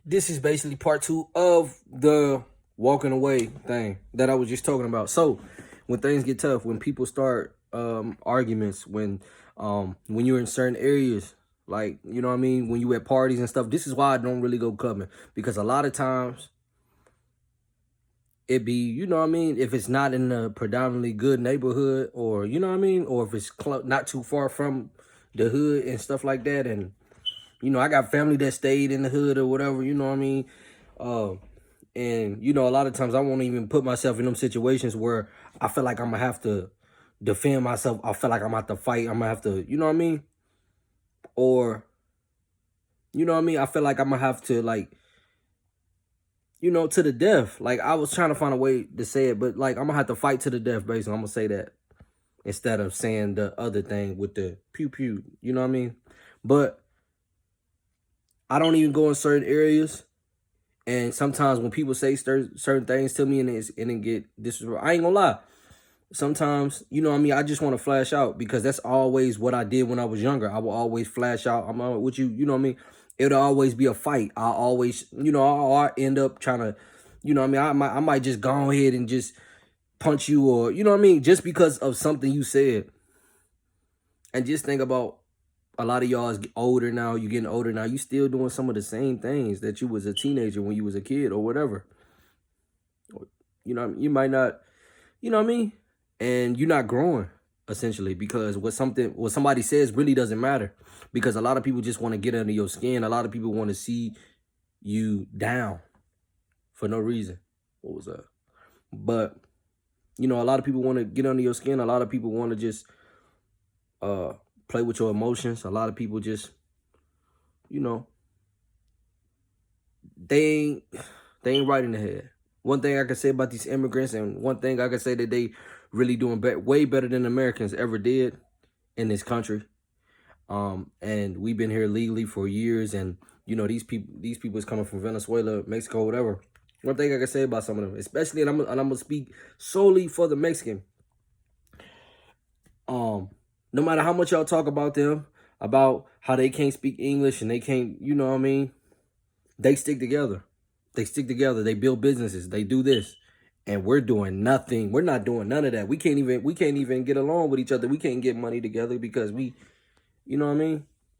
This is basically part two of the walking away thing that I was just talking about. So when things get tough, when people start arguments, when you're in certain areas, like you know what I mean, when you at parties and stuff, this is why I don't really go clubbing because a lot of times it be, you know what I mean, if it's not in a predominantly good neighborhood or you know what I mean, or if it's not too far from the hood and stuff like that. And you know, I got family that stayed in the hood or whatever, you know what I mean? Uh, and, you know, a lot of times I won't even put myself in them situations where I feel like I'm going to have to defend myself. I feel like I'm going to have to fight. I'm going to have to, you know what I mean? Or, you know what I mean? I feel like I'm going to have to, like, you know, to the death. Like, I was trying to find a way to say it, but, like, I'm going to have to fight to the death, basically. I'm going to say that instead of saying the other thing with the pew pew. You know what I mean? But I don't even go in certain areas. And sometimes when people say certain things to me and it get disrespectful, I ain't gonna lie. Sometimes, you know what I mean, I just want to flash out because that's always what I did when I was younger. I will always flash out. I'm with you, you know what I mean? It'll always be a fight. I always, you know, I end up trying to, you know what I mean? I might just go ahead and just punch you or, you know what I mean? Just because of something you said. And just think about a lot of y'all is older now. You getting older now. You still doing some of the same things that you was a teenager when you was a kid or whatever. You know, you might not, you know what I mean? And you're not growing essentially because what somebody says really doesn't matter because a lot of people just want to get under your skin. A lot of people want to see you down for no reason. What was that? But you know, a lot of people want to get under your skin. A lot of people want to just uh play with your emotions. A lot of people just, you know, they ain't they ain't right in the head. One thing I can say about these immigrants, and one thing I can say that they really doing way better than Americans ever did in this country. And we've been here legally for years, and you know these people is coming from Venezuela, Mexico, whatever. One thing I can say about some of them, especially, and I'm gonna speak solely for the Mexican. No matter how much y'all talk about them, about how they can't speak English and they can't, you know what I mean, they stick together. They stick together. They build businesses. They do this. And we're doing nothing. We're not doing none of that. We can't even get along with each other. We can't get money together because we, you know what I mean?